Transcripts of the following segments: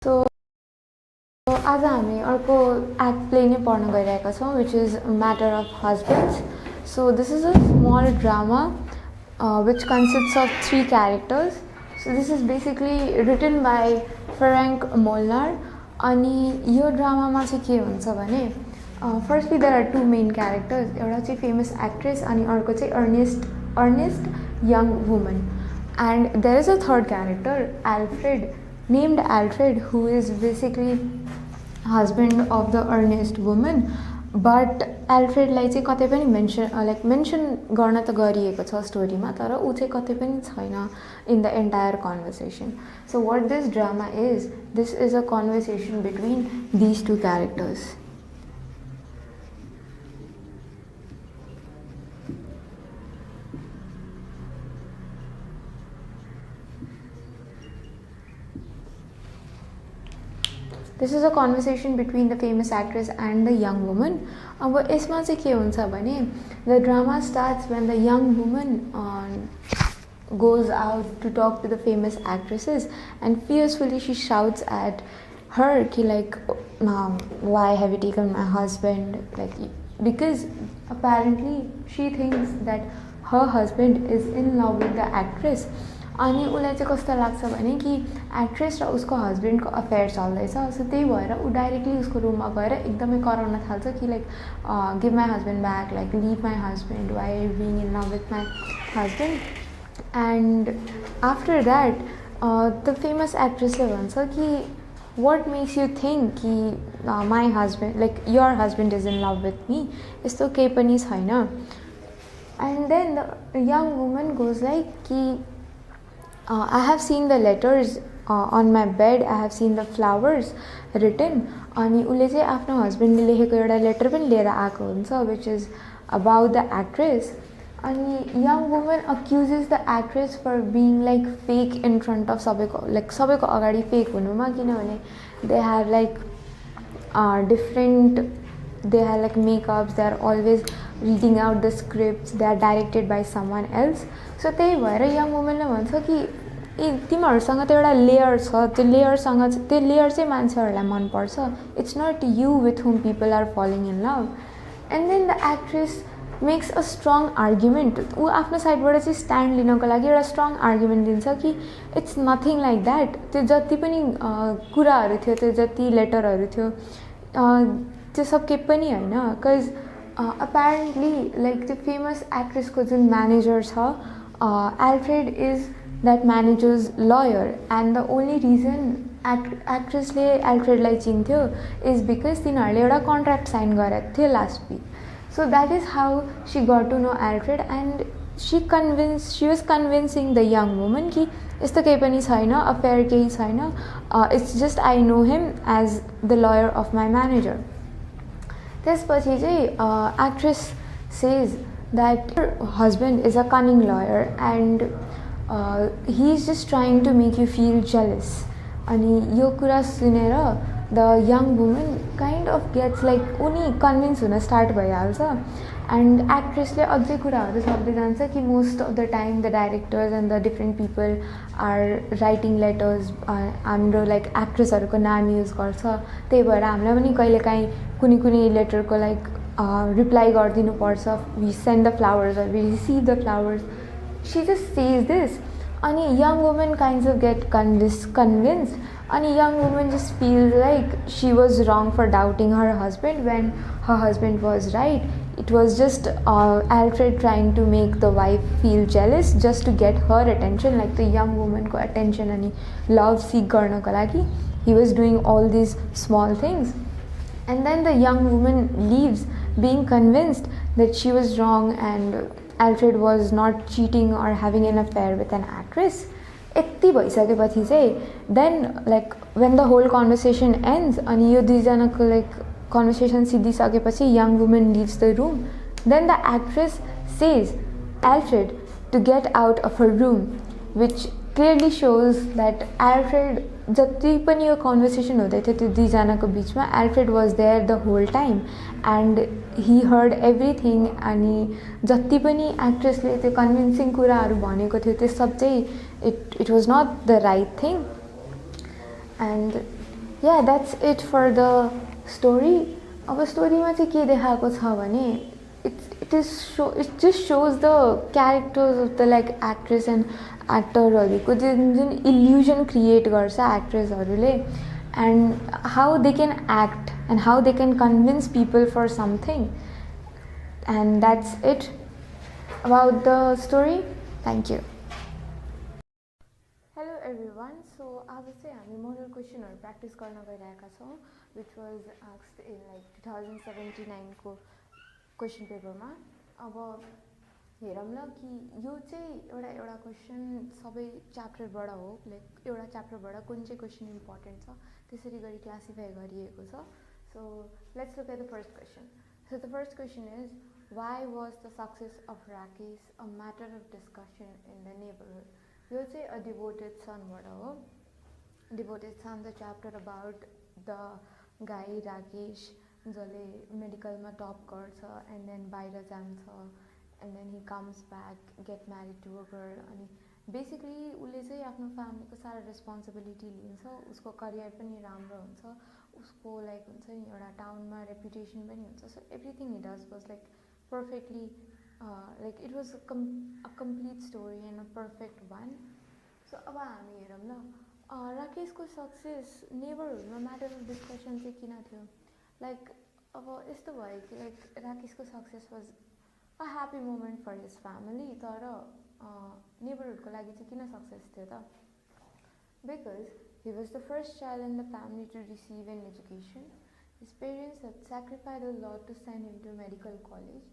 So आज हामी अर्को एक्ट प्ले नै पढ्न गइरहेका छौँ which is Matter of Husbands. So this is a small drama which consists of 3 characters. So this is basically written by Frank Molnar. अनि यो ड्रामामा चाहिँ के हुन्छ भने firstly there are 2 main characters. एउटा चाहिँ famous actress अनि अर्को चाहिँ earnest young woman. And there is a third character, Alfred, named Alfred, who is basically husband of the earnest woman. But Alfred लाई चाहिँ कतै पनि मेन्सन गर्न त गरिएको छ स्टोरीमा, तर ऊ चाहिँ कतै पनि छैन in the entire conversation. So what this drama is, this is a conversation between these 2 characters. This is a conversation between the famous actress and the young woman. अब यसमा चाहिँ के हुन्छ भने the drama starts when the young woman goes out to talk to the famous actresses and fiercely she shouts at her ki like why have you taken my husband, like because apparently she thinks that her husband is in love with the actress. अनि उसलाई चाहिँ कस्तो लाग्छ भने कि actress र उसको हस्बेन्डको अफेयर चल्दैछ. सो त्यही भएर ऊ डाइरेक्टली उसको रुममा गएर एकदमै कराउन थाल्छ कि like give my husband back, like leave my husband, why are being in love with my husband. And after that the famous एक्ट्रेसले भन्छ कि वाट मेक्स यु थिङ्क कि my husband, like your husband is in love with me, यस्तो केही पनि छैन. And then the young woman goes like कि I have seen the letters on my bed, I have seen the flowers written. अनि उसले चाहिँ आफ्नो हस्बेन्डले लेखेको एउटा लेटर पनि लिएर आएको हुन्छ which is about the actress. अनि young woman accuses the actress for being like fake in front of सबैको अगाडि fake हुनुमा, किनभने they have like they have like makeups, they are always reading out the scripts, they are directed by someone else. So त्यही भएर young वुमनले भन्छ कि तिमीहरूसँग त एउटा लेयर छ, त्यो लेयर चाहिँ मान्छेहरूलाई मनपर्छ, it's not you with whom people are falling in love. And then the actress makes a strong argument. ऊ आफ्नो साइडबाट चाहिँ स्ट्यान्ड लिनको लागि एउटा स्ट्रङ आर्ग्युमेन्ट दिन्छ कि इट्स नथिङ लाइक द्याट. त्यो जति पनि कुराहरू थियो, त्यो जति लेटरहरू थियो, त्यो सब केही पनि होइन. Because apparently like the famous actress को जुन म्यानेजर छ, Alfred is that manager's lawyer, and the only reason actressले Alfredलाई चिन्थ्यो is because तिनीहरूले एउटा कन्ट्र्याक्ट साइन गरेको थियो last week. So that is how she got to know Alfred, and she was convincing the young woman कि यस्तो केही पनि छैन, affair केही छैन, it's just I know him as the lawyer of my manager. त्यसपछि चाहिँ actress says that her husband is a cunning lawyer and he is just trying to make you feel jealous. अनि यो कुरा सुनेर the young woman kind of gets like उनी convince हुन start भइहाल्छ. And एक्ट्रेसले अझै कुराहरू थप्दै जान्छ कि most of the time the directors and the different people are writing letters, हाम्रो लाइक एक्ट्रेसहरूको नाम युज गर्छ, त्यही भएर हामीलाई पनि कहिलेकाहीँ कुनै लेटरको लाइक रिप्लाई गरिदिनु पर्छ, we send the flowers or we receive the flowers. She just says this. अनि young woman kinds of get convinced, and young woman just feels like she was wrong for doubting her husband when her husband was right. It was just Alfred trying to make the wife feel jealous just to get her attention, like the young woman ko attention ani love seek garnako lagi he was doing all these small things. And then the young woman leaves being convinced that she was wrong and Alfred was not cheating or having an affair with an actress. यति भइसकेपछि चाहिँ then like when the whole conversation ends अनि यो दुईजनाको like conversation सिद्धिसकेपछि young woman leaves the room. Then the actress says Alfred to get out of her room, which clearly shows that Alfred, जति पनि यो conversation हुँदै थियो त्यो दुईजनाको बिचमा, Alfred was there the whole time and he heard everything. अनि जति पनि एक्ट्रेसले त्यो कन्भिन्सिङ कुराहरू भनेको थियो त्यो सब चाहिँ it was not the right thing. And yeah, that's it for the story. अब स्टोरीमा चाहिँ के देखाएको छ भने it just shows the characters of the like actress and actorहरूको जुन illusion create गर्छ actressहरूले and how they can act and how they can convince people for something. And that's it about the story. Thank you. Hello everyone. So आज चाहिँ हामी model क्वेसनहरू practice गर्न गइरहेका छौँ which was asked in like 2079 को question पेपरमा. अब हेरौँ ल कि यो चाहिँ एउटा क्वेसन सबै च्याप्टरबाट हो, लाइक एउटा च्याप्टरबाट कुन चाहिँ क्वेसन इम्पोर्टेन्ट छ त्यसरी गरी क्लासिफाई गरिएको छ. So let's look at the first question. So the first question is why was the success of Rakesh a matter of discussion in the neighborhood? यो चाहिँ a devoted sonबाट हो. Devoted son the chapter about the guy Rakesh जसले मेडिकलमा top गर्छ and then बाहिर जान्छ and then he comes back, get married to a girl. अनि basically उसले चाहिँ आफ्नो फ्यामिलीको सारा रेस्पोन्सिबिलिटी लिन्छ, उसको करियर पनि राम्रो हुन्छ, उसको लाइक हुन्छ नि एउटा टाउनमा रेपुटेसन पनि हुन्छ. So everything he does was like perfectly like it was a complete story and a perfect one. So अब हामी हेरौँ ल राकेशको सक्सेस नेबरहुडमा म्याटर अफ डिस्कसन चाहिँ किन थियो. लाइक अब यस्तो भयो कि लाइक राकेशको success was a happy moment for his family, तर नेबरहुडको लागि चाहिँ किन सक्सेस थियो त. Because he was the first child in the family to receive an education. His parents had sacrificed a lot to send him to medical college.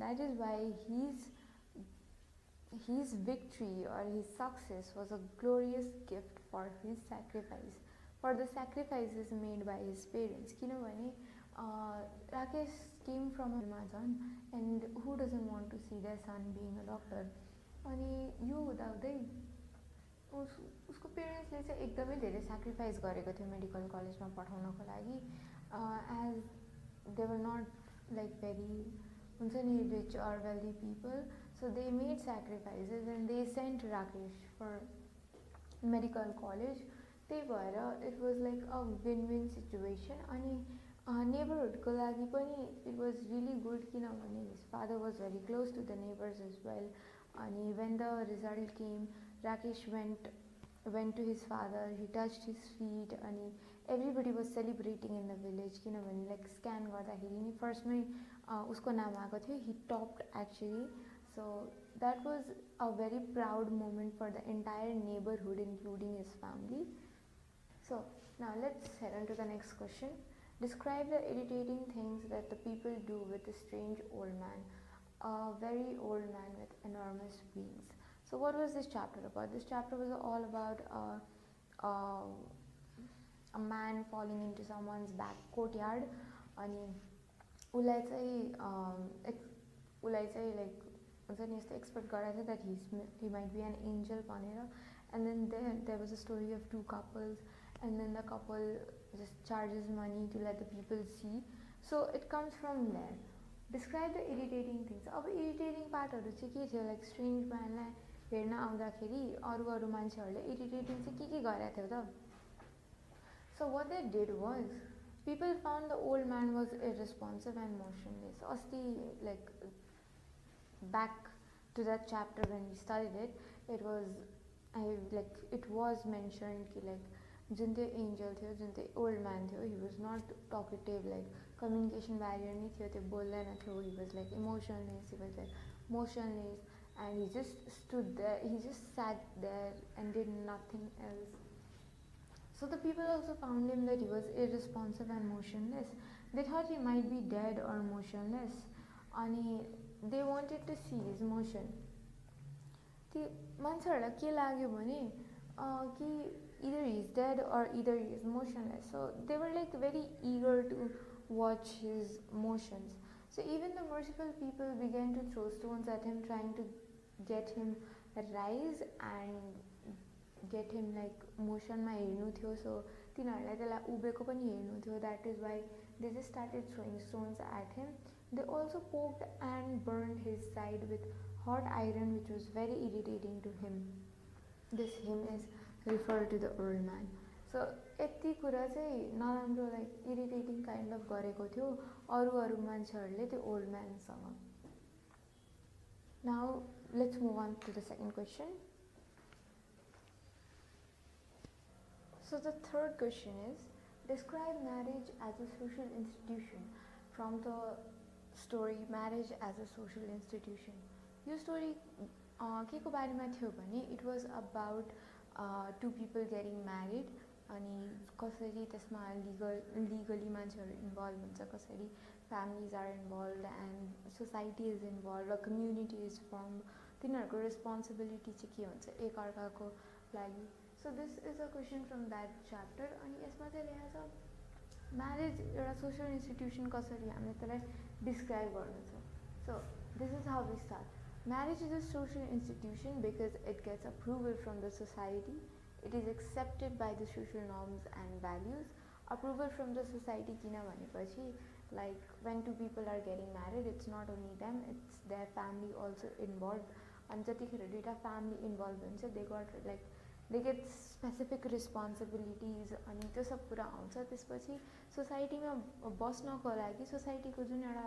That is why his victory or his success was a glorious gift for his sacrifice, for the sacrifices made by his parents. किनभने Rakesh came from a Amazon, and who doesn't want to see their son being a doctor. अनि यो हुँदाहुँदै उसको पेरेन्ट्सले चाहिँ एकदमै धेरै sacrifice गरेको थियो मेडिकल कलेजमा पठाउनको लागि. As they were not like very हुन्छ नि rich or wealthy people, so they made sacrifices and they sent Rakesh for medical college. त्यही भएर it was like a win win situation. अनि नेबरहुडको लागि पनि इट वाज रियली गुड किनभने his father was very close to the neighbours as well. अनि when the result came, Rakesh went to his father, he touched his feet, अनि everybody was celebrating in the village किनभने like scan गर्दाखेरि नि फर्स्टमै उसको नाम आएको थियो. he topped actually, so that was a very proud moment for the entire neighborhood including his family. So now let's head on to the next question. Describe the irritating things that the people do with a strange old man, a very old man with enormous wings. So what was this chapter about? This chapter was all about a man falling into someone's back courtyard. अनि उसलाई चाहिँ like हुन्छ नि यस्तो expect गराएको थियो that he might be an angel भनेर. And then there was a story of two couples, and then the couple just charges money to let the people see. So it comes from there. Describe the irritating things. अब irritating पार्टहरू चाहिँ के थियो, like strange म्यानलाई हेर्न आउँदाखेरि अरू मान्छेहरूले irritating चाहिँ के गरेको थियो त. So what they did was people found the old man was irresponsible and motionless. अस्ति like back to that chapter when we studied it was mentioned कि लाइक जुन त्यो एन्जल थियो, जुन त्यो ओल्ड म्यान थियो, he was not talkative, like communication barrier नै थियो, त्यो बोल्दैन थियो. He was like emotionless, he was like motionless, and he just stood there, he just sat there and did nothing else. So the people also found him that he was irresponsive and motionless. They thought he might be dead or motionless, and they wanted to see his motion. The मान्छेहरूलाई के लाग्यो भने कि either he is dead or either he is motionless. So they were like very eager to watch his motions. So even the merciful people began to throw stones at him, trying to get him rise and get him like मोसनमा हेर्नु थियो. So तिनीहरूलाई त्यसलाई उभिएको पनि हेर्नु थियो. That is why they just started throwing stones at him. They also poked and burned his side with hot iron, which was very irritating to him. This him is referred to the old man. So यति कुरा चाहिँ नराम्रो like irritating kind of गरेको थियो अरू मान्छेहरूले त्यो old म्यानसँग. Now let's move on to the second question. So the third question is, describe marriage as a social institution. From the story Marriage as a Social Institution, यो story के को बारेमा थियो भने it was about two people getting married अनि कसरी त्यसमा legally मान्छेहरू इन्भल्भ हुन्छ, कसरी families are involved and society is involved, a community is formed, तिनीहरूको responsibility चाहिँ के हुन्छ एक अर्काको लागि. So this is a question from that chapter. अनि यसमा चाहिँ लेखेको छ म्यारेज एउटा सोशल इन्स्टिट्युसन कसरी हामीले त्यसलाई डिस्क्राइब गर्नु छ. So this is how we start. Marriage is a social institution because it gets approval from the society. It is accepted by the social norms and values. Approval from the society किन भनेपछि like when two people are getting married, it's not only them, it's their family also involved. अनि जतिखेर दुईटा family involve हुन्छ they get specific responsibilities अनि त्यो सब कुरा आउँछ. त्यसपछि सोसाइटीमा बस्नको लागि सोसाइटीको जुन एउटा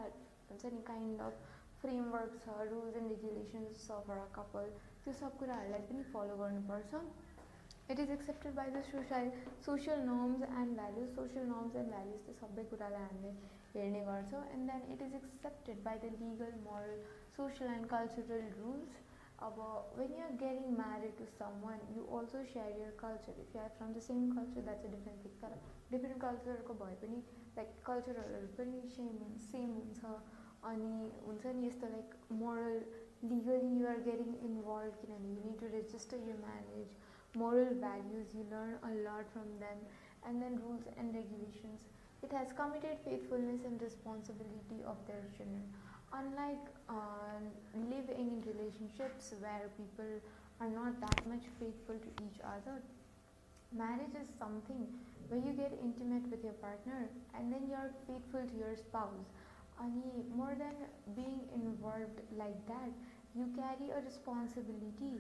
हुन्छ नि काइन्ड अफ फ्रेमवर्क छ, रुल्स एन्ड रेगुलेसन्स छ फर अ कपल, त्यो सब कुराहरूलाई पनि फलो गर्नुपर्छ. It is accepted by the social norms and values. Social norms and values त्यो सबै कुरालाई हामीले हेर्ने गर्छौँ. And then it is accepted by the legal, moral, social and cultural rules. अब when you are getting married to someone, you also share your culture. If you are from the same culture, that's a different thing. तर different culture को भए पनि like cultureहरू पनि same हुन्छ. अनि हुन्छ नि यस्तो like moral, legally you are getting involved किनभने you need to register your marriage. Moral values, you learn a lot from them. And then rules and regulations. It has committed faithfulness and responsibility of their children. Unlike living in relationships where people are not that much faithful to each other, marriage is something where you get intimate with your partner and then you are faithful to your spouse. And more than being involved like that, you carry a responsibility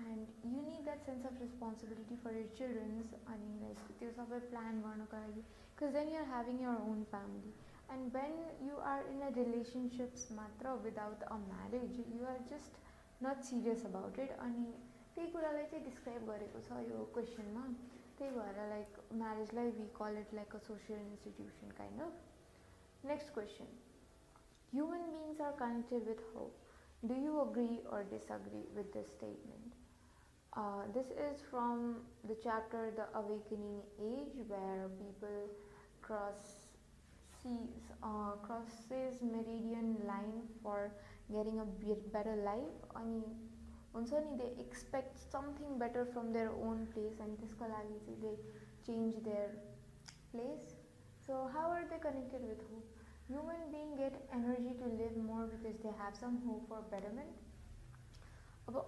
and you need that sense of responsibility for your children's and like त्यो सबै plan गर्नको लागि, because then you are having your own family. And when you are in a relationships matra without a marriage, you are just not serious about it. अनि त्यही कुरालाई चाहिँ describe गरेको छ यो क्वेसनमा. त्यही भएर लाइक म्यारेजलाई we call it like a social institution kind of. Next question. Human beings are connected with hope. Do you agree or disagree with this statement? This is from the chapter The Awakening Age, where people crosses meridian line for getting a better life. अनि हुन्छ नि they expect something better from their own place and त्यसको लागि चाहिँ they change their place. So how are they connected with hope? Human beings get energy to live more because they have some hope for betterment.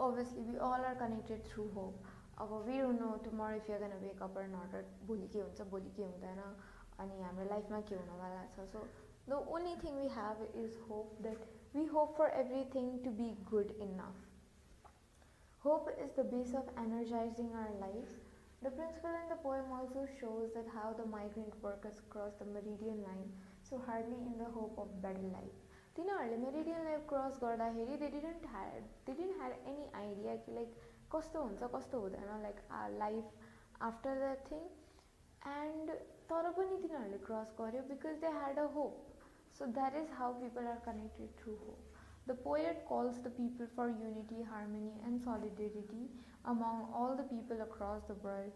Obviously we all are connected through hope. We don't know tomorrow if you're going to wake up or not, or भोलि के हुन्छ भोलि के हुँदैन अनि हाम्रो लाइफमा के हुनवाला छ. So the only thing we have is hope, that we hope for everything to be good enough. Hope is the base of energizing our lives. The principle in the poem also shows that how the migrant workers cross the meridian line so hardly in the hope of better life. तिनीहरूले meridian line cross गर्दाखेरि they didn't had any idea कि like कस्तो हुन्छ कस्तो हुँदैन like life after that thing. And तर पनि तिनीहरूले क्रस गर्यो because they had a hope. So that is how people are connected through hope. The poet calls the people for unity, harmony and solidarity among all the people across the world.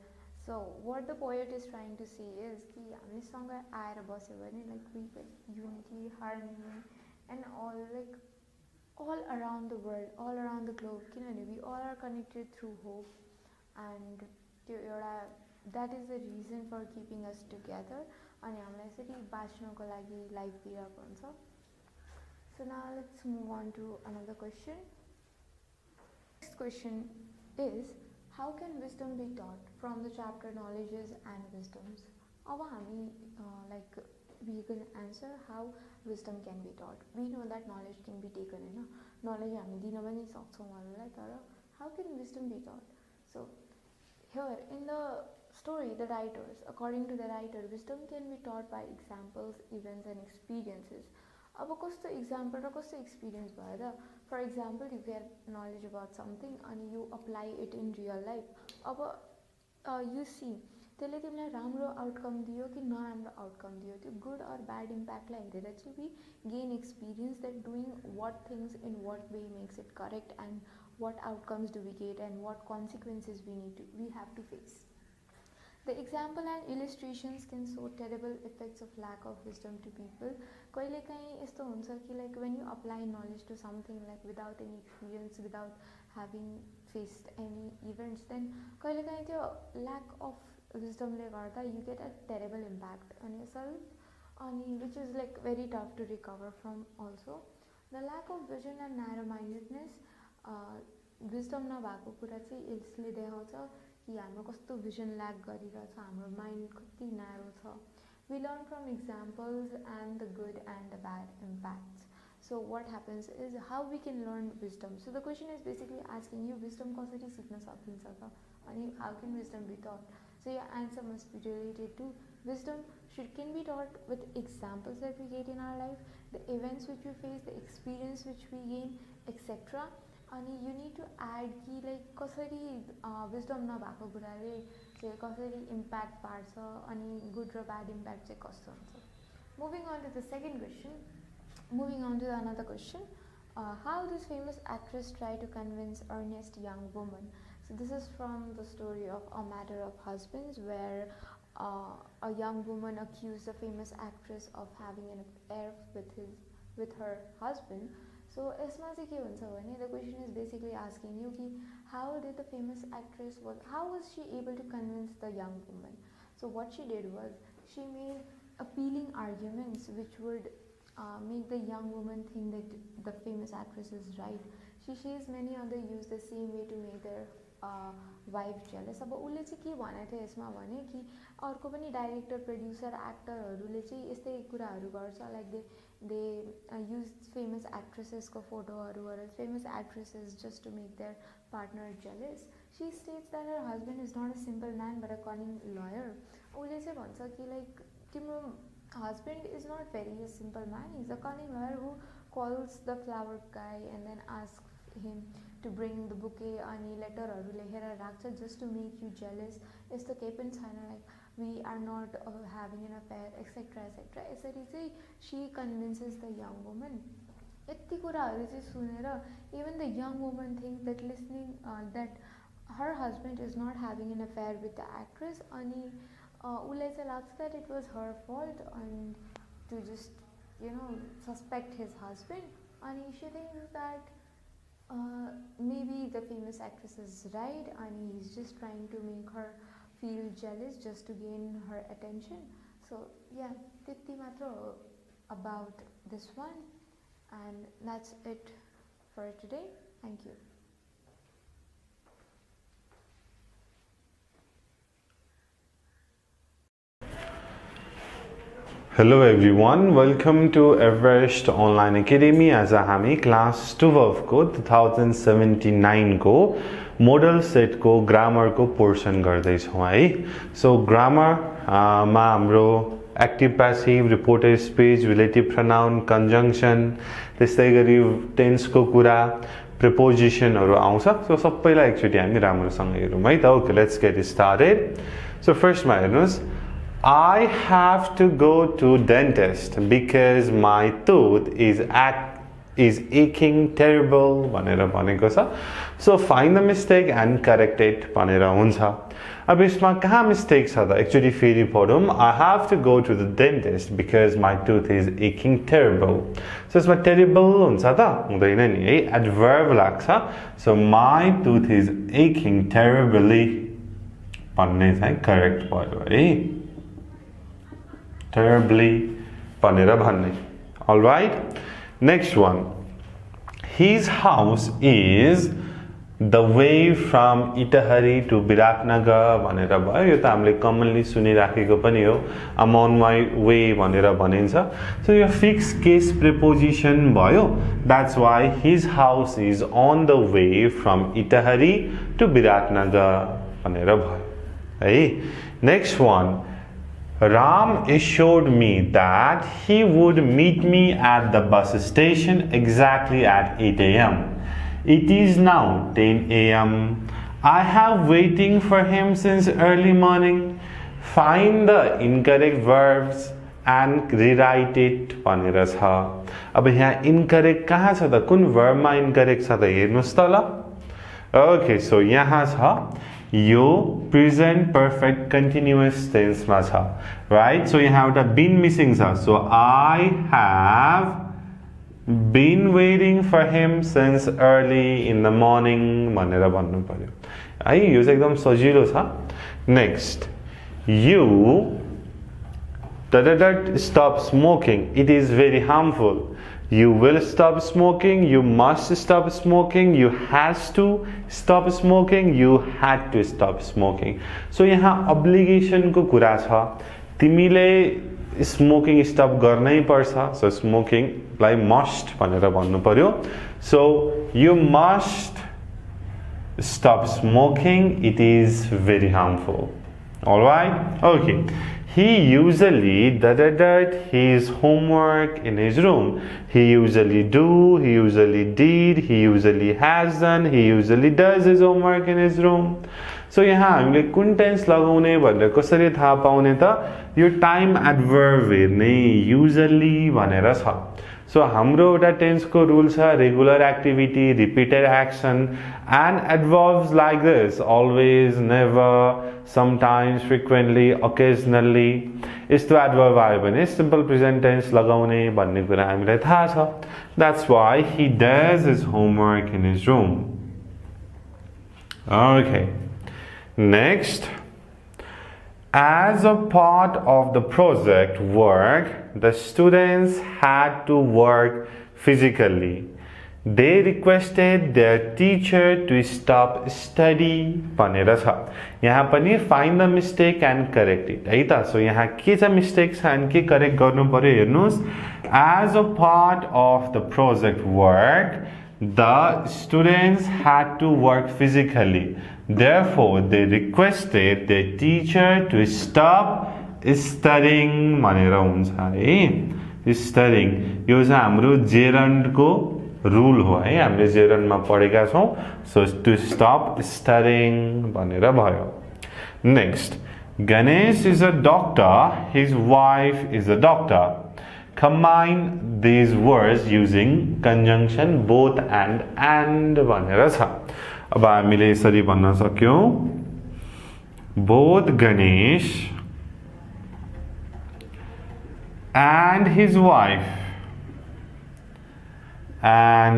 So what the poet is trying to say is कि हामीसँग आएर बस्यो भने like we get unity, harmony and all around the world, all around the globe. किनभने we all are connected through hope and त्यो एउटा that is the reason for keeping us together. अनि हामीलाई यसरी बाँच्नको लागि लाइफ दिइरहेको हुन्छ. So now let's move on to another question. Next question is, how can wisdom be taught? From the chapter Knowledges and Wisdoms. अब हामी like we can answer how wisdom can be taught. We know that knowledge can be taken, हैन. Knowledge हामी दिन पनि सक्छौँ अरूलाई, तर how can wisdom be taught? So here in the story, the writers, according to the writer, wisdom can be taught by examples, events and experiences. अब कस्तो example र कस्तो experience भयो त? For example, you get knowledge about something and you apply it in real life. अब you see त्यसले तिमीलाई राम्रो आउटकम दियो कि नराम्रो आउटकम दियो, त्यो गुड अर ब्याड इम्प्याक्टलाई हेरेर चाहिँ we gain experience that doing what things in what way makes it correct and what outcomes do we get and what consequences we have to face. The example and illustrations can show terrible effects of lack of wisdom to people. कहिले काहीँ यस्तो हुन्छ कि like when you apply knowledge to something like without any experience, without having faced any events, then कहिले काहीँ त्यो lack of wisdom ले गर्दा you get a terrible impact on yourself and which is like very tough to recover from also. The lack of vision and narrow-mindedness, wisdom नभएको कुरा चाहिँ यसले देखाउँछ कि हाम्रो कस्तो vision ल्याक गरिरहेछ, हाम्रो माइन्ड कति न्यारो छ. We learn from examples and the good and the bad impacts. So what happens is how we can learn wisdom. So the question is basically asking you wisdom कसरी सिक्न सकिन्छ त अनि how can wisdom be taught. So your answer must be related to wisdom can be taught with examples that we get in our life, the events which we face, the experience which we gain, etc. अनि you need to add कि like कसरी wisdom नभएको कुराले चाहिँ कसरी impact पार्छ अनि good र bad impact चाहिँ कस्तो हुन्छ. Moving on to the second question. Moving on to another question. How this famous actress tried to convince earnest young woman. So this is from the story of A Matter of Husbands, where a young woman accused a famous actress of having an affair with her husband. So यसमा चाहिँ के हुन्छ भने the question is basically asking you कि how did the famous actress how was she able to convince the young woman. So what she did was she made appealing arguments which would make the young woman think that the famous actress is right. She says many others use the same way to make their wife jealous. अब उसले चाहिँ के भनेको थियो यसमा भने कि अर्को पनि डाइरेक्टर प्रोड्युसर एक्टरहरूले चाहिँ यस्तै कुराहरू गर्छ, like they use famous actresses को फोटोहरू गरेर famous actresses just to make their partner jealous. She states that her husband is not a simple man but a cunning lawyer. उसले चाहिँ भन्छ कि लाइक तिम्रो husband is not very a simple man, he's a cunning lawyer who calls the flower guy and then asks him to bring the bouquet अनि लेटरहरू लेखेर राख्छ just to make you jealous. यस्तो केही पनि छैन, like we are not having an affair etc etc. यसरी चाहिँ she convinces the young woman. यति कुराहरू चाहिँ सुनेर even the young woman thinks that listening that her husband is not having an affair with the actress अनि उसलाई चाहिँ लाग्छ that it was her fault and to just suspect his husband अनि she thinks that maybe the famous actress is right and he's just trying to make her feel jealous just to gain her attention. So yeah, त्यति मात्र about this one and that's it for today. Thank you. Hello everyone, welcome to Everest Online Academy. As a हामी class 12 को 2079 को model set को grammar को portion गर्दै छौं है. So grammar मा हाम्रो active passive, reported speech, relative pronoun, conjunction, त्यसै गरी tense को कुरा, preposition हरु आउँछ. So सबैलाई एकचोटी हामी राम्रोसँग हेरौं है त. Okay, let's get started. So first मा हेर्नुस्, I have to go to dentist because my tooth is aching terrible भनेर भनेको छ. So find the mistake and correct it भनेर हुन्छ. अब यसमा कहाँ मिस्टेक छ त एक्चुअली फेरि पढौं. I have to go to the dentist because my tooth is aching terrible. So यसमा terrible हुन्छ त हुँदैन नि है, adverb लाग्छ. So my tooth is aching terribly भन्ने चाहिँ करेक्ट भयो है. Terribly भनेर भन्ने. All right. Next one. His house is the way from Itahari to Biratnagar भनेर भयो. यो त हामीले कमनली सुनिराखेको पनि हो. I'm on my way भनेर भनिन्छ. So यो fixed case preposition भयो. That's why his house is on the way from Itahari to Biratnagar भनेर भयो है. Next one. Ram assured me that he would meet me at the bus station exactly at 8 a.m. It is now 10 a.m. I have waiting for him since early morning. Find the incorrect verbs and rewrite it भनेर छ। अब यहाँ incorrect कहाँ छ त, कुन verb मा incorrect छ त हेर्नुस् त ल। Okay, so यहाँ छ यो present perfect continuous tense मा छ, right? So यहाँ एउटा been missing छ, so I have been waiting for him since early in the morning भनेर भन्नु पर्यो है। यो चाहिँ एकदम सजिलो छ। Next, you stop smoking, it is very harmful. You will stop smoking, you must stop smoking, you has to stop smoking, you had to stop smoking. So यहाँ obligation को कुरा छ, तिमीले smoking stop गर्नै पर्छ, so smoking लाई must भनेर भन्नु पर्यो। So you must stop smoking, it is very harmful. Alright? Okay. He usually his homework in his room. He usually do, he usually did, he usually has done, he usually does his homework in his room. So यहाँ हामीले कुन tense लगाउने भनेर कसरी थाहा पाउने त, यो टाइम एडभर्ब हेर्ने usually भनेर छ। So हाम्रो एउटा टेन्स को रुल छ, regular activity, repeated action and adverbs like this, always, never, sometimes, frequently, occasionally. यस्तो एडभर्ब आयो भने सिम्पल प्रेजेन्ट टेन्स लगाउने भन्ने कुरा हामीलाई थाहा छ। That's why he does his homework in his room. Okay. Next, as a part of the project work, the students had to work physically. They requested their teacher to stop study भनेर छ। यहाँ पनि find the mistake and correct it है त। So यहाँ के छ mistake छ and के correct गर्नु पर्यो हेर्नुस्। As a part of the project work, the students had to work physically. Therefore, they requested their teacher to stop studying भनेर हुन्छ है। Studying यो चाहिँ हाम्रो जेरन्ड को रूल हो है, हामीले जेरन्ड मा पढेका छौं। So to stop studying भनेर भयो। Next, Ganesh is a doctor, his wife is a doctor. Combine these words using conjunction both and भनेर छ। अब हामीले यसरी भन्न सक्यौं, both Ganesh and his wife are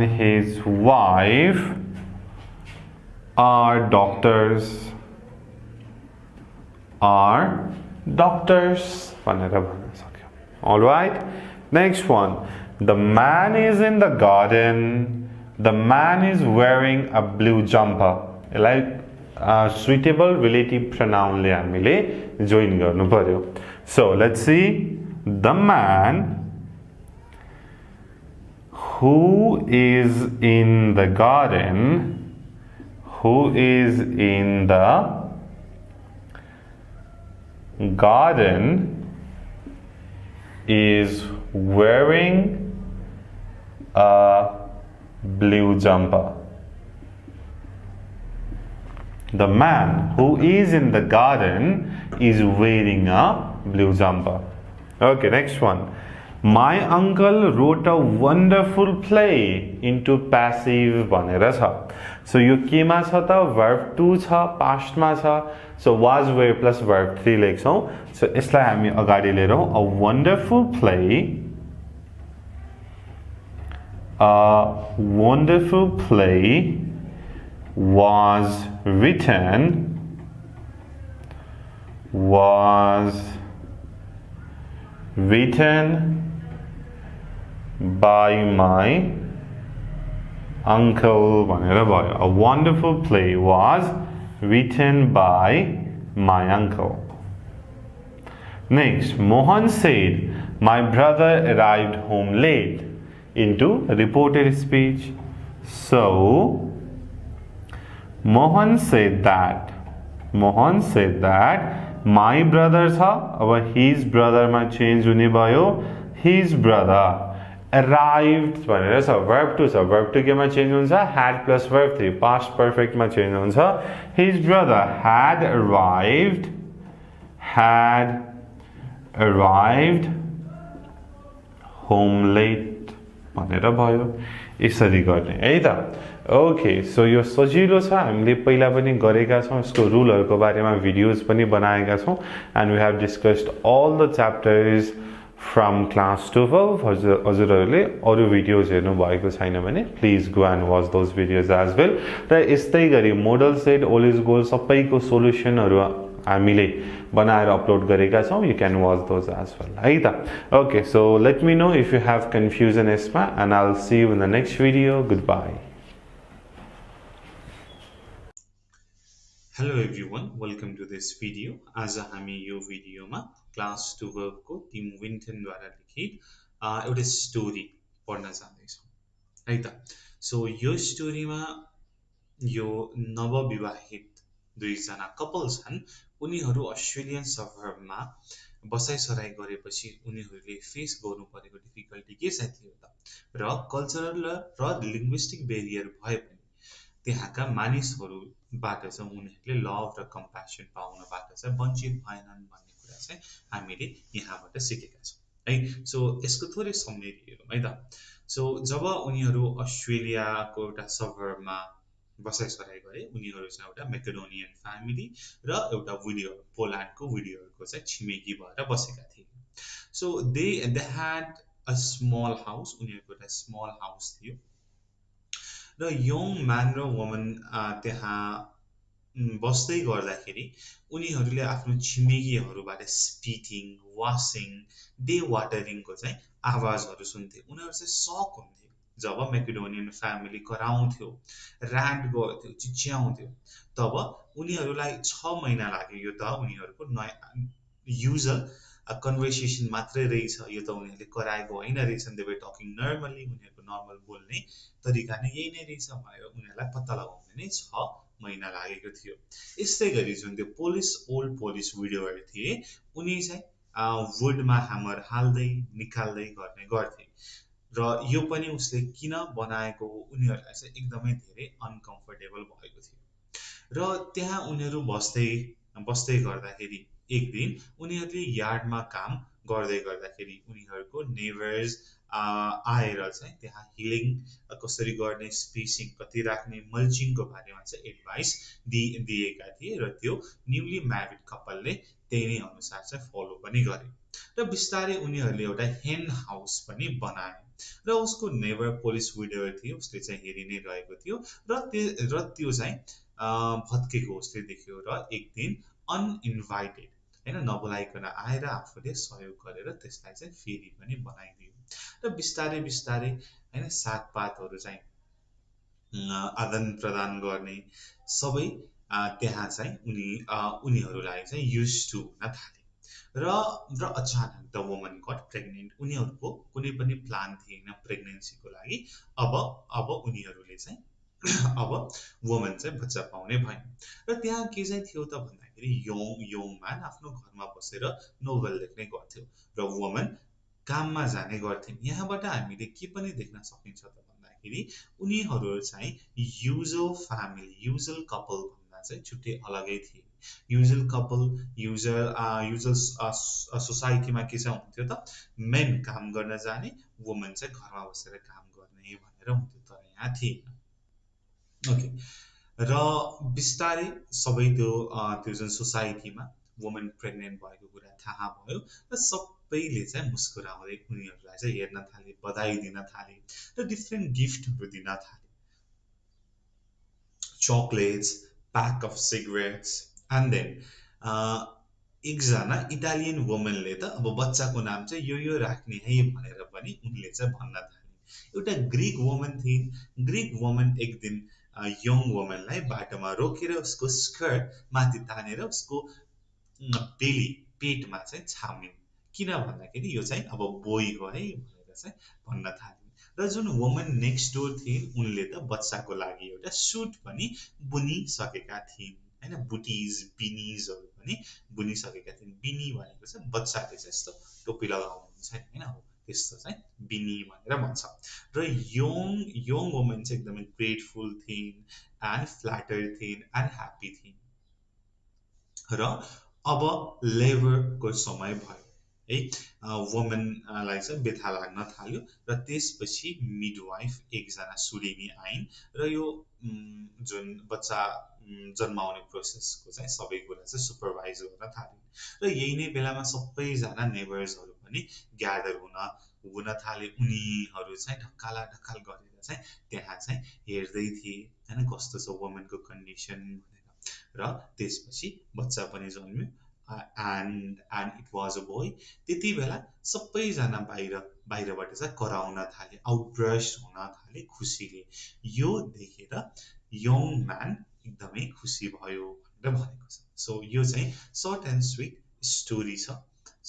doctors भनेर भन्न सक्यौं। All right. Next one, the man is in the garden. The man is wearing a blue jumper. Like suitable relative pronoun ले हामीले join गर्नु पर्यो। So let's see, the man who is in the garden, is wearing a blue jumper. The man who is in the garden is wearing a blue jumper. Okay, next one. My uncle wrote a wonderful play into passive भनेर छ। So यो केमा छ त, verb 2 छ, past मा छ। So was, were plus verb 3 लेख्छौं। So यसलाई हामी अगाडि लिएर a wonderful play was written by my uncle भनेर भयो। A wonderful play was written by my uncle. Next, Mohan said, my brother arrived home late into reported speech. So Mohan said that my brother छ अब हिज ब्रदरमा change हुने भयो हिज brother arrived भनेर छ verb 2 छ verb 2 केमा चेन्ज हुन्छ had plus verb 3 past perfect मा चेन्ज हुन्छ his brother had arrived home late भनेर भयो यसरी गर्ने है त ओके सो यो सजिलो छ हामीले पहिला पनि गरेका छौं यसको रुलहरुको बारेमा भिडियोज पनि बनाएका छौं and we have discussed all the chapters from class 12 हजुरहरूले अरु भिडियोज हेर्नु भएको छैन भने please go and watch those videos as well र यस्तै गरी model set old is gold सबैको सोलुसनहरु हामीले बनाएर अपलोड गरेका छौं you can watch those as well है त okay so let me know if you have confusion यसमा and I will see you in the next video goodbye Hello everyone, welcome to this video. आज हामी यो भिडियोमा class 12 को team विन्टनद्वारा लिखित एउटा स्टोरी पढ्न जाँदैछौँ है त सो यो स्टोरीमा यो नवविवाहित दुईजना कपल छन् उनीहरू अस्ट्रेलियन सबर्बमा बसाइसराई गरेपछि उनीहरूले फेस गर्नु परेको डिफिकल्टी के चाहिँ थियो त र कल्चरल र लिङ्ग्विस्टिक बेरियर भए पनि त्यहाँका मानिसहरूबाट चाहिँ उनीहरूले लभ र कम्प्यासन पाउनबाट चाहिँ वञ्चित भएनन् भन्ने कुरा चाहिँ हामीले यहाँबाट सिकेका छौँ है सो यसको थोरै समरी हेरौँ है त सो जब उनीहरू अस्ट्रेलियाको एउटा सबर्बमा बसाइसराई गरे उनीहरू चाहिँ एउटा मेकेडोनियन फ्यामिली र एउटा विडियो पोल्यान्डको विडियोहरूको चाहिँ छिमेकी भएर बसेका थिए so they had a small house उनीहरूको एउटा स्मल हाउस थियो र यङ म्यान र वुमन त्यहाँ बस्दै गर्दाखेरि उनीहरूले आफ्नो छिमेकीहरूबाट स्पिटिङ वासिङ डे वाटरिङको चाहिँ आवाजहरू सुन्थे उनीहरू चाहिँ सक हुन्थे जब मेकेडोनियन फ्यामिली कराउँथ्यो ऱ्यान्ट गर्थ्यो चिच्याउँथ्यो तब उनीहरूलाई 6 महिना लाग्यो यो त उनीहरूको नयाँ युजल कन्भर्सेसन मात्रै रहेछ यो त उनीहरूले कराएको होइन रहेछन् दे वर टकिङ नर्मली उनीहरूको नर्मल बोल्ने तरिका नै यही नै रहेछ भनेर उनीहरूलाई पत्ता लगाउन नै 6 महिना लागेको थियो यस्तै गरी जुन त्यो ओल्ड पोलिस विडोवर थिए उनी चाहिँ वुडमा ह्यामर हाल्दै निकाल्दै गर्ने गर्थे र यो पनि उसले किन बनाएको उनीहरूलाई चाहिँ एकदमै धेरै अनकम्फर्टेबल भएको थियो र त्यहाँ उनीहरू बस्दै गर्दाखेरि एक दिन उनीहरूले यार्डमा काम गर्दै गर्दाखेरि उनीहरूको नेबर्स आएर चाहिँ त्यहाँ हिलिङ कसरी गर्ने स्पेसिङ कति राख्ने मल्चिङको बारेमा चाहिँ एडभाइस दिएका थिए र त्यो न्युली म्यारिड कपलले त्यही नै अनुसार चाहिँ फलो पनि गरे र बिस्तारै उनीहरूले एउटा हेन हाउस पनि बनाए र उसको नेबर पोलिस विडोर थियो उसले चाहिँ हेरि नै रहेको थियो र त्यो चाहिँ भत्केको उसले देख्यो र एक दिन अनइन्भाइटेड हैन नबोलाइकन आएर आफूले सहयोग गरेर त्यसलाई चाहिँ फेरि पनि बनाइदियो र बिस्तारै बिस्तारै हैन सागपातहरू चाहिँ आदान प्रदान गर्ने सबै त्यहाँ चाहिँ उनीहरूलाई चाहिँ युज टु हुन थाले र अचानक द वुमन गट प्रेग्नेन्ट उनीहरूको कुनै पनि प्लान थिएन प्रेग्नेन्सीको लागि अब उनीहरूले चाहिँ अब वुमन चाहिँ बच्चा पाउने भएन र त्यहाँ के चाहिँ थियो त भन्दाखेरि यङ म्यान आफ्नो घरमा बसेर नोभल लेख्ने गर्थ्यो र वुमन काममा जाने गर्थिन् यहाँबाट हामीले के पनि देख्न सकिन्छ त भन्दाखेरि उनीहरू चाहिँ युजल कपल भन्दा चाहिँ छुट्टै अलगै थिए युजल कपल युजल सोसाइटीमा के चाहिँ हुन्थ्यो त मेन काम गर्न जाने वुमन चाहिँ घरमा बसेर काम गर्ने भनेर हुन्थ्यो तर यहाँ थिएन ओके र बिस्तारै सबै त्यो जुन सोसाइटीमा वुमन प्रेग्नेन्ट भएको कुरा थाहा भयो र सबैले चाहिँ मुस्कुराउँदै उनीहरूलाई चाहिँ हेर्न थाले बधाई दिन थाले र डिफ्रेन्ट गिफ्टहरू दिन थाले chocolates pack of cigarettes and then एकजना इटालियन वुमनले त अब बच्चाको नाम चाहिँ यो राख्ने है भनेर पनि उनले चाहिँ भन्न थाले एउटा ग्रिक वुमन थिइन् ग्रिक वुमन एक दिन यङ वुमनलाई बाटोमा रोकेर उसको स्कर्ट माथि तानेर उसको पेटमा चाहिँ छामिन् किन भन्दाखेरि यो चाहिँ अब बोय हो है भनेर चाहिँ भन्न थालिन् र जुन वुमन नेक्स्ट डोर थिइन् उनले त बच्चाको लागि एउटा सुट पनि बुनिसकेका थिइन् हैन बुटिज बिनिजहरू पनि बुनिसकेका थिइन् बिनी भनेको चाहिँ बच्चाले जस्तो टोपी लगाउनुहुन्छ हैन हो त्यस्तो चाहिँ बिनी भनेर भन्छ र यङ वुमन चाहिँ एकदमै ग्रेटफुल थिइन् एन्ड फ्ल्याटर्ड थिइन् एन्ड ह्याप्पी थिइन् र अब लेबरको समय भयो है वुमनलाई चाहिँ बेथा लाग्न थाल्यो र त्यसपछि मिडवाइफ एकजना सुलिनी आइन् र यो जुन बच्चा जन्माउने प्रोसेसको चाहिँ सबै कुरा चाहिँ सुपरभाइज गर्न थालिन् र यही नै बेलामा सबैजना नेबर्सहरू पनि ग्यादर हुन थाले उनीहरू चाहिँ ढक्काल गरेर चाहिँ त्यहाँ चाहिँ हेर्दै थिए हैन कस्तो छ वुमनको कन्डिसन भनेर र त्यसपछि बच्चा पनि जन्म्यो and it was a boy त्यति बेला सबैजना बाहिरबाट चाहिँ कराउन थाले आउटब्रस्ट हुन थाले खुसीले यो देखेर यङ म्यान एकदमै खुसी भयो भनेर भनेको छ सो यो चाहिँ सर्ट एन्ड स्वीट स्टोरी छ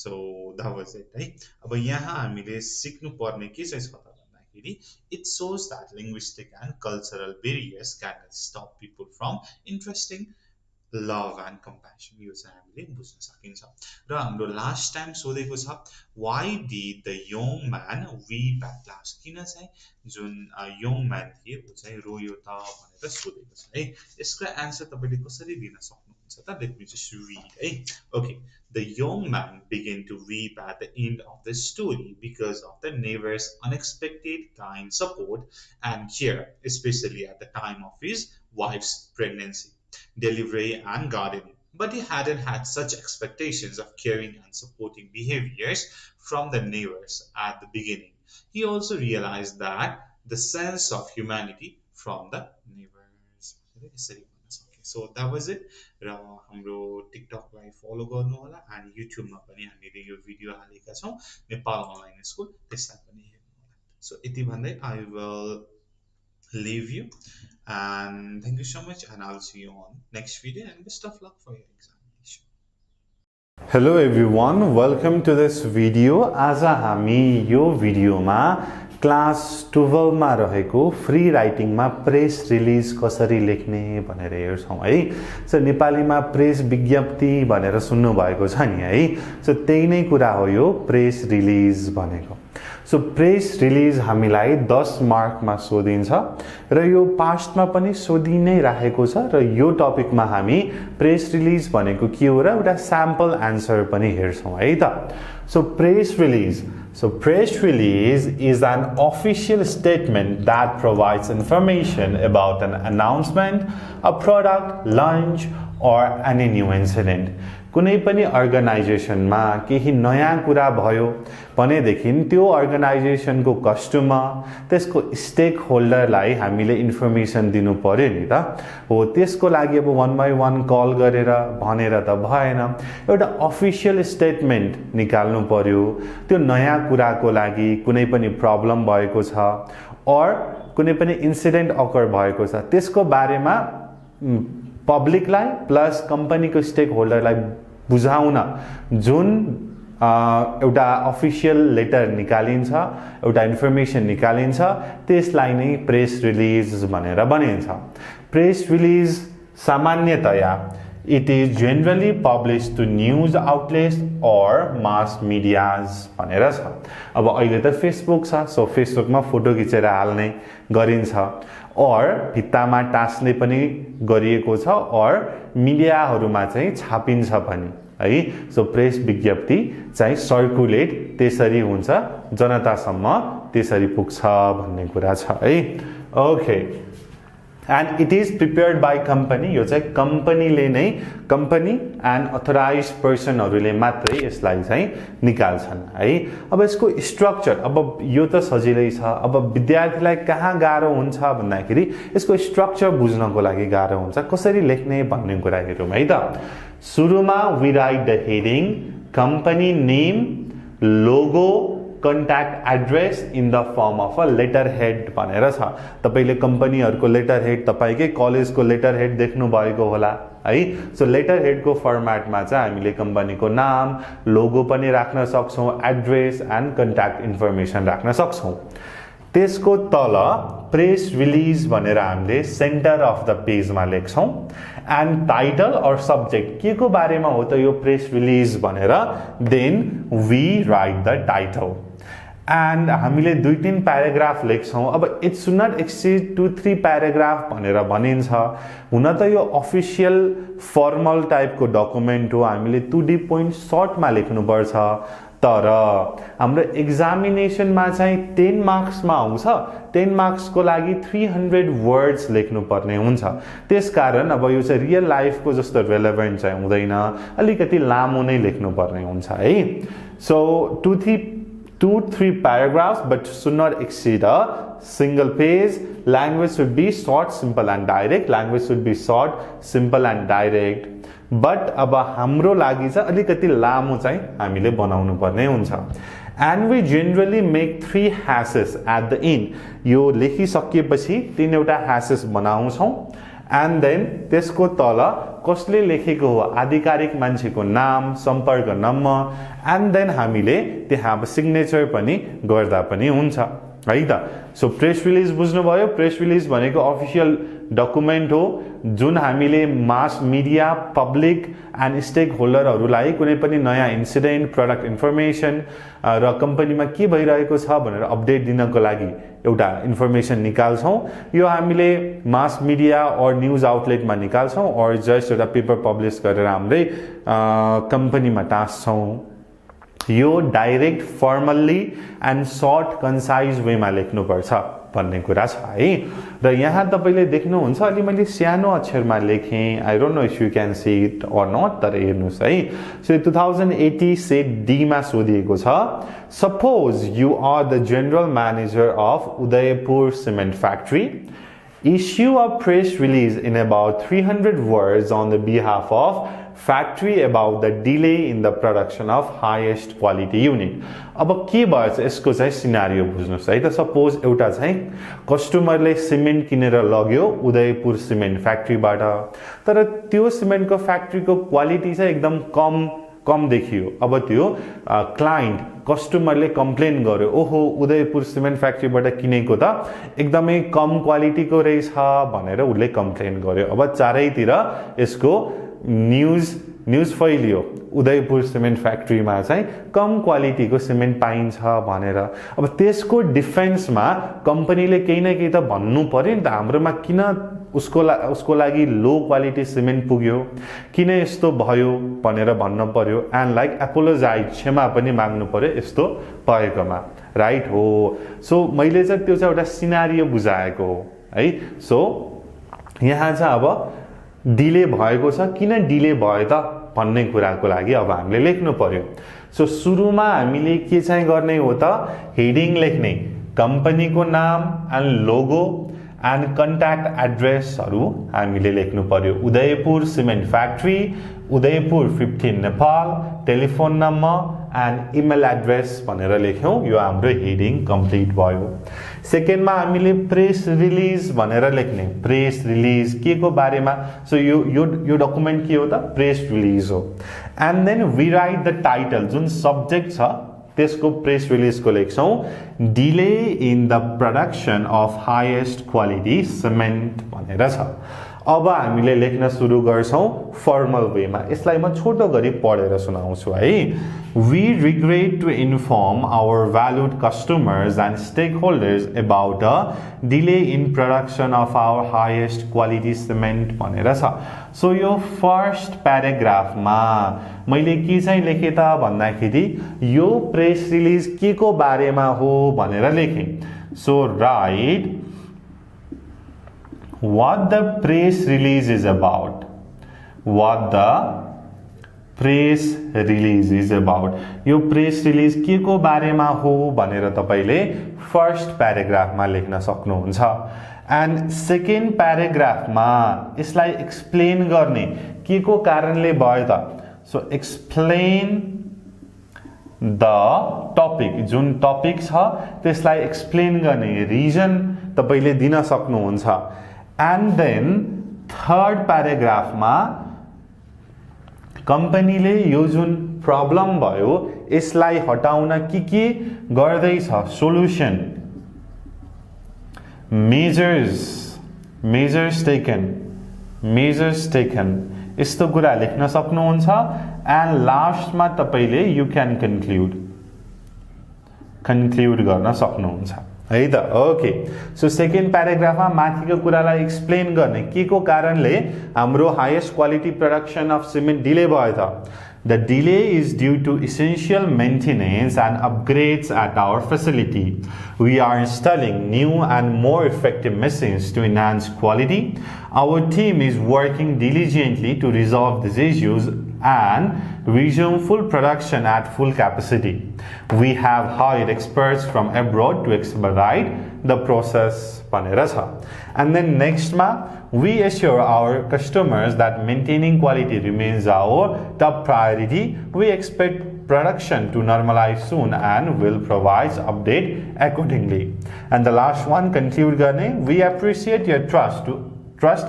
सो द्याट वाज इट है अब यहाँ हामीले सिक्नु पर्ने के चाहिँ छ त भन्दाखेरि it shows that linguistic and cultural barriers can stop people from interesting love and compassion यो चाहिँ हामीले बुझ्न सकिन्छ र हाम्रो लास्ट टाइम सोधेको छ why did the young man weep at last किन चाहिँ जुन यङ म्यान थिए ऊ चाहिँ रोयो त भनेर सोधेको छ है यसको एन्सर तपाईँले कसरी दिन सक्नुहुन्छ त लेट मी जस्ट रिड है okay the young man began to weep at the end of the story because of the neighbor's unexpected kind support and care especially at the time of his wife's pregnancy delivery and gardening but he hadn't had such expectations of caring and supporting behaviors from the neighbors at the beginning. He also realized that the sense of humanity from the neighbors. So that was it. र हाम्रो टिकटकलाई follow गर्नु होला अनि युट्युबमा पनि हामीले यो video हालेका छौं नेपाल अनलाइन स्कुल त्यसलाई पनि हेर्नु होला सो यति भन्दै I will leave you and thank you so much and I'll see you on next video and best of luck for your examination. Hello everyone, welcome to this video. आज हामी यो भिडियोमा क्लास 12 मा रहेको free राइटिङमा press release कसरी लेख्ने भनेर हेर्छौं है सो नेपालीमा प्रेस विज्ञप्ति भनेर सुन्नु भएको छ नि है सो त्यही नै कुरा हो यो प्रेस रिलिज भनेको सो प्रेस रिलिज हामीलाई 10 मार्कमा सोधिन्छ र यो पास्टमा पनि सोधि नै राखेको छ र यो टपिकमा हामी प्रेस रिलिज भनेको के हो र एउटा स्याम्पल आन्सर पनि हेर्छौं है त So press release. So press release is an official statement that provides information about an announcement, a product, launch, or any new incident. कुनै पनि अर्गनाइजेसनमा केही नयाँ कुरा भयो भनेदेखि त्यो अर्गनाइजेसनको कस्टमर त्यसको स्टेक होल्डरलाई हामीले इन्फर्मेसन दिनु पर्यो नि त हो त्यसको लागि अब 1 by 1 कल गरेर भनेर त भएन एउटा अफिसियल स्टेटमेन्ट निकाल्नु पर्यो त्यो नयाँ कुराको लागि कुनै पनि प्रब्लम भएको छ अर कुनै पनि इन्सिडेन्ट अकर भएको छ त्यसको बारेमा पब्लिकलाई प्लस कम्पनीको स्टेक होल्डरलाई बुझाउन जुन एउटा अफिसियल लेटर निकालिन्छ एउटा इन्फर्मेसन निकालिन्छ त्यसलाई नै प्रेस रिलिज भनेर भनिन्छ प्रेस रिलिज सामान्यतया it is generally published to news outlets or mass medias भनेर छ अब अहिले त फेसबुक छ सो फेसबुकमा फोटो खिचेर हाल्ने गरिन्छ और भित्तामा टास्ने पनि गरिएको छ और मिडियाहरुमा चाहिँ छापिन्छ पनि है सो प्रेस विज्ञप्ति चाहिँ सर्कुलेट त्यसरी हुन्छ जनतासम्म त्यसरी पुग्छ भन्ने कुरा छ है okay and it is prepared by company यो चाहिँ कम्पनीले नै कम्पनी एन्ड अथराइज्ड पर्सनहरुले मात्रै यसलाई चाहिँ निकाल्छन् है अब यसको स्ट्रक्चर अब यो त सजिलै छ अब विद्यार्थीलाई कहाँ गाह्रो हुन्छ भन्दाखेरि यसको स्ट्रक्चर बुझ्नको लागि गाह्रो हुन्छ कसरी लेख्ने भन्ने कुरा हेरौँ है त सुरुमा we write the heading company name logo contact address in the form of a letterhead भनेर छ तपाईले कम्पनीहरुको लेटरहेड तपाईकै कलेजको लेटरहेड देख्नु भएको होला है सो लेटरहेड को फर्मेटमा चाहिँ हामीले कम्पनीको नाम लोगो पनि राख्न सक्छौं एड्रेस एन्ड कन्ट्याक्ट इन्फर्मेसन राख्न सक्छौं त्यसको तल प्रेस रिलिज भनेर हामीले सेन्टर अफ द पेजमा लेख्छौं एन्ड टाइटल और सब्जेक्ट के को बारेमा हो त यो प्रेस रिलिज भनेर then we write the title and हामीले 2-3 प्याराग्राफ लेख्छौं अब it should not exceed 2-3 paragraph भनेर भनिन्छ हुन त यो अफिसियल फर्मल टाइपको डकुमेन्ट हो हामीले 2D पोइन्ट सर्टमा लेख्नु पर्छ तर हाम्रो एक्जामिनेसनमा चाहिँ 10 मार्क्समा आउँछ 10 मार्क्सको लागि 300 वर्ड्स लेख्नु पर्ने हुन्छ त्यसकारण अब यो चाहिँ रियल लाइफको जस्तो रेलेभेन्ट चाहिँ हुँदैन अलिकति लामो नै लेख्नु पर्ने हुन्छ है so 2-3 paragraphs but should not exceed a single page. Language should be short, simple and direct. Language should be short, simple and direct. But अब हाम्रो लागि चाहिँ अलिकति लामो चाहिँ हामीले बनाउनु पर्ने हुन्छ. And we generally make 3 hashes at the end. यो लेखिसकेपछि 3 वटा hashes बनाउँछौं. And then त्यसको तल कसले लेखेको हो आधिकारिक मान्छेको नाम सम्पर्क नम्बर एन्ड देन हामीले त्यहाँ सिग्नेचर पनि गर्दा पनि हुन्छ है त सो प्रेस रिलिज बुझ्नुभयो प्रेस रिलिज भनेको अफिसियल डकुमेन्ट हो जुन हामीले मास मिडिया पब्लिक एन्ड स्टेक होल्डरहरूलाई कुनै पनि नयाँ इन्सिडेन्ट प्रडक्ट इन्फर्मेसन र कम्पनीमा के भइरहेको छ भनेर अपडेट दिनको लागि एउटा इन्फर्मेसन निकाल्छौं यो हामीले मास मिडिया और न्यूज आउटलेटमा निकाल्छौं और जस्ट एउटा पेपर पब्लिश गरेर हाम्रै कम्पनीमा टास्छौं यो direct formally and short concise वेमा लेख्नुपर्छ भन्ने कुरा छ है र यहाँ तपाईले देख्नुहुन्छ अलि मैले सानो अक्षरमा लेखे I don't know if you can see it और नट तर हेर्नुस् है सो 2080 सेट डी मा सोधिएको छ suppose you are the general manager of Udaipur cement factory issue a press release in about 300 words on the behalf of factory about the delay in the production of highest quality unit अब के भन्छ यसको चाहिँ scenario बुझ्नुस् है त suppose एउटा चाहिँ कस्टमरले सिमेन्ट किनेर लग्यो उदयपुर सिमेन्ट फ्याक्ट्रीबाट तर त्यो सिमेन्टको फ्याक्ट्रीको क्वालिटी चाहिँ एकदम कम देखियो अब त्यो क्लाइन्ट कस्टमरले कम्प्लेन गर्यो ओहो उदयपुर सिमेन्ट फ्याक्ट्रीबाट किनेको त एकदमै कम क्वालिटीको रहेछ भनेर उले कम्प्लेन गर्यो अब चारैतिर यसको न्यूज फैलियो उदयपुर सिमेन्ट फ्याक्ट्रीमा चाहिँ कम क्वालिटीको सिमेन्ट पाइन्छ भनेर अब त्यसको डिफेन्समा कम्पनीले केही न केही त भन्नु पर्यो नि त हाम्रोमा किन उसको लागि लो क्वालिटी सिमेन्ट पुग्यो किन यस्तो भयो भनेर भन्न पर्यो एन्ड लाइक एपोलोजाइज क्षमा पनि माग्नु पर्यो यस्तो भएकोमा राइट हो सो मैले चाहिँ त्यो चाहिँ एउटा सिनारियो बुझाएको हो है सो यहाँ चाहिँ अब डिले भएको छ किन डिले भयो त भन्ने कुराको लागि अब हामीले लेख्नु पर्यो सो सुरुमा हामीले के चाहिँ गर्ने हो त हेडिङ लेख्ने कम्पनीको नाम एन्ड लोगो एन्ड कन्ट्याक्ट एड्रेसहरु हामीले लेख्नु पर्यो Udaipur cement factory Udaipur 15 Nepal telephone number and email address भनेर लेख्यौं यो हाम्रो हेडिङ कम्प्लिट भयो सेकेन्डमा हामीले प्रेस रिलिज भनेर लेख्ने प्रेस रिलिज के को बारेमा सो यो डकुमेन्ट के हो त प्रेस रिलिज हो and then we write the title जुन सब्जेक्ट छ त्यसको प्रेस रिलिज को लेख्छौं delay in the production of highest quality cement भनेर छ अब हामीले लेख्न सुरु गर्छौं फर्मल वेमा यसलाई म छोटो गरी पढेर सुनाउँछु है we regret to inform our valued customers and stakeholders about a delay in production of our highest quality cement भनेर छ सो यो फर्स्ट प्याराग्राफमा मैले के चाहिँ लेखे त भन्दाखेरि यो प्रेस रिलिज के को बारेमा हो भनेर लेखे so right what the press release is about यो प्रेस रिलिज के को बारेमा हो भनेर तपाईले फर्स्ट प्याराग्राफमा लेख्न सक्नुहुन्छ एन्ड सेकेन्ड प्याराग्राफमा यसलाई एक्सप्लेन गर्ने के को कारणले भयो त सो एक्सप्लेन द टपिक जुन टपिक छ त्यसलाई एक्सप्लेन गर्ने रिजन तपाईले दिन सक्नुहुन्छ एन्ड देन थर्ड प्याराग्राफमा कम्पनीले यो जुन प्रब्लम भयो यसलाई हटाउन के गर्दै छ सोलुसन measures taken यस्तो कुरा लेख्न सक्नुहुन्छ एन्ड लास्टमा तपाईले यु क्यान कन्क्लुड गर्न सक्नुहुन्छ है त ओके सो सेकेन्ड प्याराग्राफमा माथिको कुरालाई एक्सप्लेन गर्ने के को कारणले हाम्रो highest quality production of cement delay भयो त The delay is due to essential maintenance and upgrades at our facility. We are installing new and more effective machines to enhance quality. Our team is working diligently to resolve these issues and resume full production at full capacity. We have hired experts from abroad to expedite the process. And then next we assure our customers that maintaining quality remains our top priority. We expect production to normalize soon and will provide update accordingly. And the last one, conclude garne, we appreciate your trust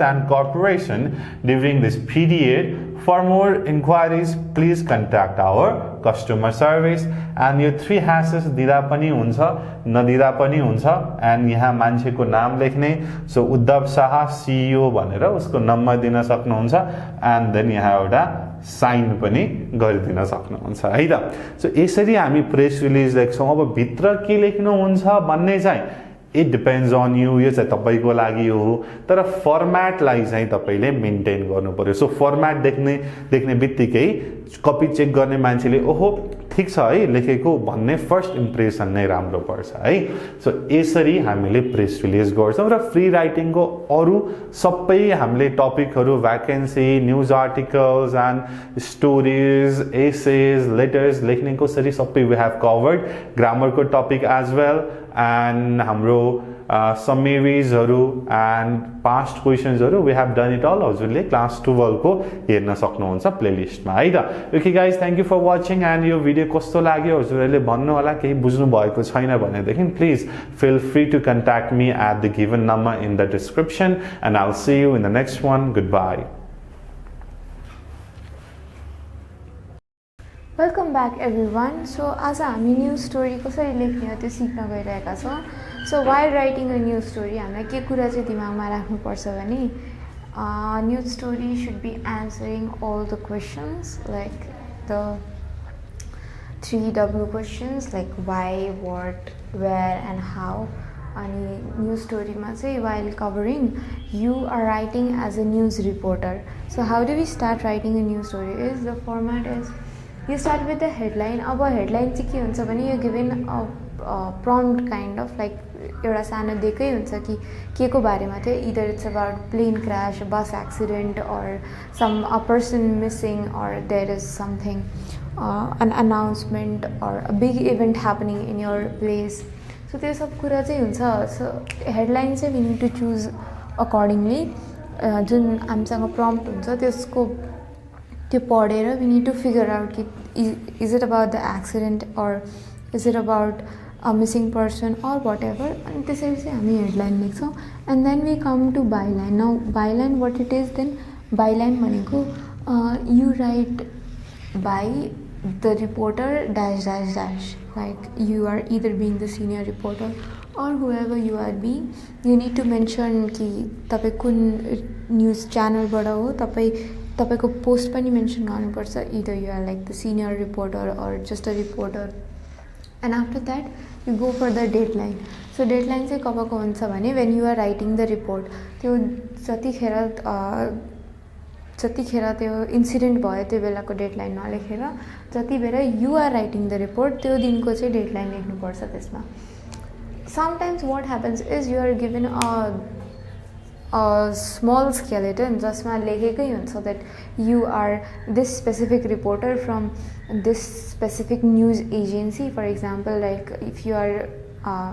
and cooperation during this period. For more inquiries, please contact our customer service. And यो 3 hashes दिदा पनि हुन्छ नदिदा पनि हुन्छ and यहाँ मान्छेको नाम लेख्ने so Uddhav Shah CEO भनेर उसको नम्बर दिन सक्नुहुन्छ एन्ड देन यहाँ एउटा साइन पनि गरिदिन सक्नुहुन्छ है त सो यसरी हामी प्रेस रिलिज लेख्छौं अब भित्र के लेख्नुहुन्छ भन्ने चाहिँ इट डिपेन्ड्स अन यु यो चाहिँ तपाईको लागि हो तर फर्म्याटलाई चाहिँ तपाईले मेन्टेन गर्नु पर्यो सो फर्म्याट देख्ने बित्तिकै कपी चेक गर्ने मान्छेले ओहो ठीक छ है लेखेको भन्ने फर्स्ट इम्प्रेसन नै राम्रो पर्छ है सो यसरी हामीले प्रेस रिलिज गर्छौं र फ्री राइटिङको अरु सबै हामीले टपिकहरु vacancy news articles and stories essays letters लेख्नेको सरी सबै वी हैव कभर्ड ग्रामरको टपिक एज वेल एन्ड हाम्रो समरीजहरु एन्ड पास्ट क्वेशन्सहरु we have done it all हजुरले क्लास 12 को हेर्न सक्नुहुन्छ प्लेलिस्टमा है त okay guys thank you for watching and यो भिडियो कस्तो लाग्यो हजुरहरुले भन्नु होला केही बुझ्नु भएको छैन भनेदेखि please feel free to contact me at the given number in the description and I'll see you in the next one. Goodbye. Welcome back everyone. So आज हामी न्यूज स्टोरी कसरी लेख्ने हो त्यो सिक्न गइरहेका छौं. So while writing a news story हामीलाई के कुरा चाहिँ दिमागमा राख्नु पर्छ भने news story should be answering all the questions like the 3W questions like why, what, where and how. अनि news story मा चाहिँ while covering you are writing as a news reporter. So how do we start writing a news story is the format is you start with the headline. अब headline चाहिँ के हुन्छ भने you given a prompt kind of like एउटा सानो दिएकै हुन्छ कि के को बारेमा थियो either it's about plane crash, bus accident or a person missing or there is something an announcement or a big event happening in your place. So त्यो सब कुरा चाहिँ हुन्छ. So headline चाहिँ we need to choose accordingly. जुन हामीसँग prompt हुन्छ त्यसको त्यो पढेर we need to figure out कि is it about the accident or is it about a missing person or whatever. And त्यसरी चाहिँ हामी headline लेख्छौं and then we come to byline. Now byline what it is then byline भनेको you write by the reporter dash dash dash like you are either being the senior reporter or whoever you are being you need to mention कि तपाई कुन news च्यानलबाट हो तपाईको post पनि mention गर्नुपर्छ either you are like the senior reporter or just a reporter. And after that you go for the deadline. So deadline चाहिँ कबको हुन्छ भने when you are writing the report त्यो जतिखेर त्यो इन्सिडेन्ट भयो त्यो बेलाको डेडलाइन नलेखेर जति बेला you are writing the report त्यो दिनको चाहिँ डेडलाइन लेख्नुपर्छ त्यसमा. Sometimes what happens is you are given a small skeleton जसमा लेखेकै हुन्छ that you are this specific reporter from this specific news agency. For example, like if you are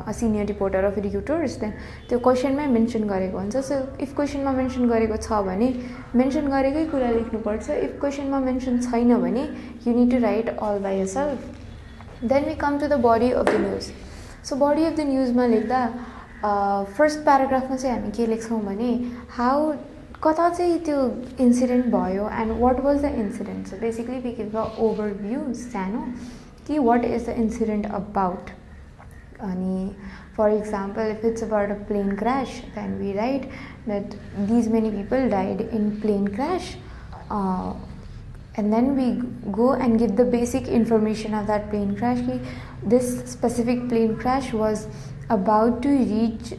a senior reporter of Reuters then त्यो क्वेशनमै mention गरेको हुन्छ. So if क्वेशनमा mention गरेको छ भने mention गरेकै कुरा लेख्नुपर्छ. इफ क्वेशनमा मेन्सन छैन भने you need to write all by yourself. Then we come to the body of the news. So body of the news मा लेख्दा फर्स्ट प्याराग्राफमा चाहिँ हामी के लेख्छौं भने हाउ कता चाहिँ त्यो इन्सिडेन्ट भयो and what was the incident. So basically we give a overview सानो कि what is the incident about अनि for example, if it's about a plane crash, then we write that these many people died in plane crash, and then we go and give the basic information of that plane crash. This specific plane crash was about to reach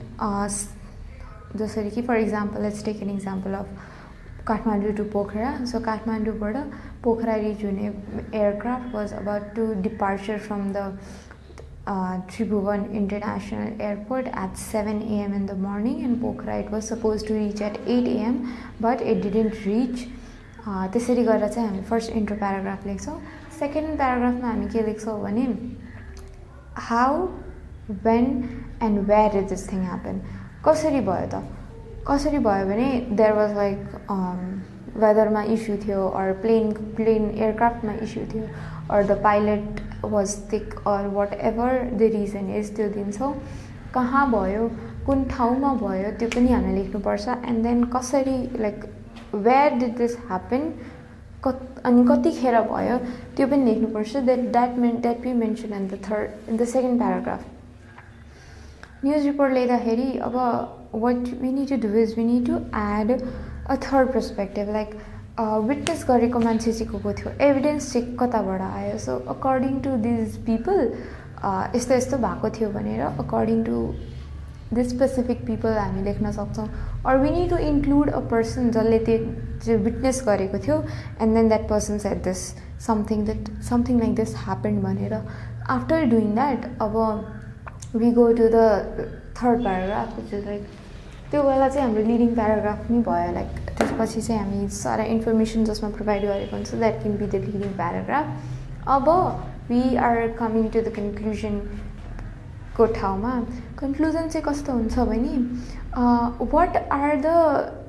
for example, let's take an example of Kathmandu to Pokhara. So Kathmandu bada Pokhara reach aircraft was about to departure from the Tribhuvan International Airport at 7 a.m. in the morning, and Pokhara it was supposed to reach at 8 a.m. but it didn't reach. त्यसरी गरेर चाहिँ हामी first intro paragraph लेख्छौँ. Second प्याराग्राफमा हामी के लेख्छौँ भने how, when and where did this thing happen. कसरी भयो त, कसरी भयो भने देयर वाज लाइक वेदरमा इस्यु थियो, अर प्लेन एयरक्राफ्टमा इस्यु थियो, or the pilot was sick, or whatever the reason is त्यो दिन्छौँ. कहाँ भयो, कुन ठाउँमा भयो त्यो पनि हामीले लेख्नुपर्छ. एन्ड देन कसरी like where did this happen, अनि कतिखेर भयो त्यो पनि लेख्नुपर्छ. that we mention in the second paragraph. News report लेख्दाखेरि अब what we need to do is we need to add a third perspective, like witness गरेको मान्छे चाहिँ को थियो, एभिडेन्स चाहिँ कताबाट आयो. So according to these people यस्तो यस्तो भएको थियो भनेर according to this specific people हामी लेख्न सक्छौँ. Or we need to include a person जसले त्यो विटनेस गरेको थियो, and then that person said this something like this happened भनेर. आफ्टर डुइङ द्याट अब we go to the third paragraph which is like त्यो बेला चाहिँ हाम्रो लिडिङ प्याराग्राफ नै भयो. लाइक त्यसपछि चाहिँ हामी सारा इन्फर्मेसन जसमा प्रोभाइड गरेको हुन्छ that can be the leading paragraph. अब we are coming to the कन्क्लुजनको ठाउँमा. कन्क्लुजन चाहिँ कस्तो हुन्छ भने what are the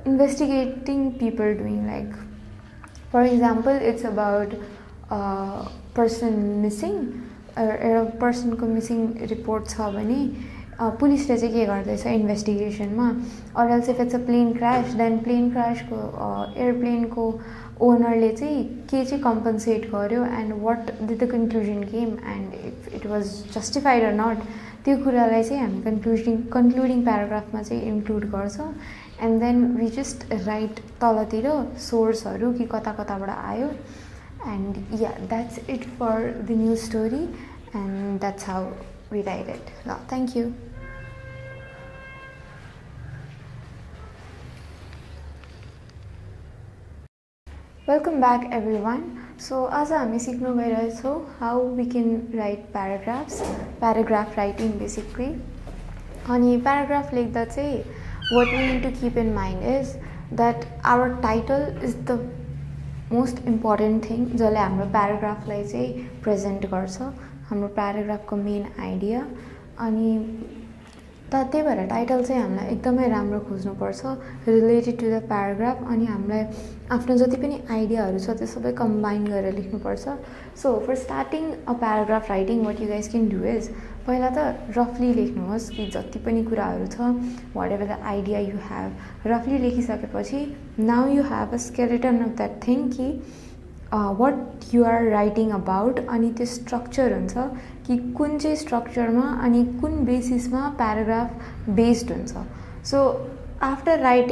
investigating people doing. Like for example it's about person missing, एउटा पर्सनको मिसिङ रिपोर्ट छ भने पुलिसले चाहिँ के गर्दैछ इन्भेस्टिगेसनमा. Or else if it's a plane crash, then plane क्रासको एयरप्लेनको ओनरले चाहिँ के चाहिँ कम्पन्सेट गर्यो, and what did the conclusion came, and if it was justified or not, त्यो कुरालाई चाहिँ हामी कन्क्लुडिङ प्याराग्राफमा चाहिँ इन्क्लुड गर्छौँ. And then we just write तलतिर सोर्सहरू कि कता कताबाट आयो. And yeah that's it for the news story, and that's how we write it. ल, thank you. Welcome back everyone. So आज हामी सिक्नु गइरहेछौँ how we can write paragraph writing basically. अनि प्याराग्राफ लेख्दा चाहिँ what we need to keep in mind is that our title is the most important thing जसले हाम्रो प्याराग्राफलाई चाहिँ प्रेजेन्ट गर्छ, हाम्रो प्याराग्राफको मेन आइडिया. अनि त्यही भएर टाइटल चाहिँ हामीलाई एकदमै राम्रो खोज्नुपर्छ रिलेटेड टु द प्याराग्राफ. अनि हामीलाई आफ्नो जति पनि आइडियाहरू छ त्यो सबै कम्बाइन गरेर लेख्नुपर्छ. So for starting a paragraph writing what you guys can do is पहिला त रफली लेख्नुहोस् कि जति पनि कुराहरू छ, whatever the idea you have. रफली लेखिसकेपछि now you have a skeleton of that thing कि what you are writing about. अनि त्यो स्ट्रक्चर हुन्छ कि कुन चाहिँ स्ट्रक्चरमा अनि कुन बेसिसमा प्याराग्राफ बेस्ड हुन्छ. So after writing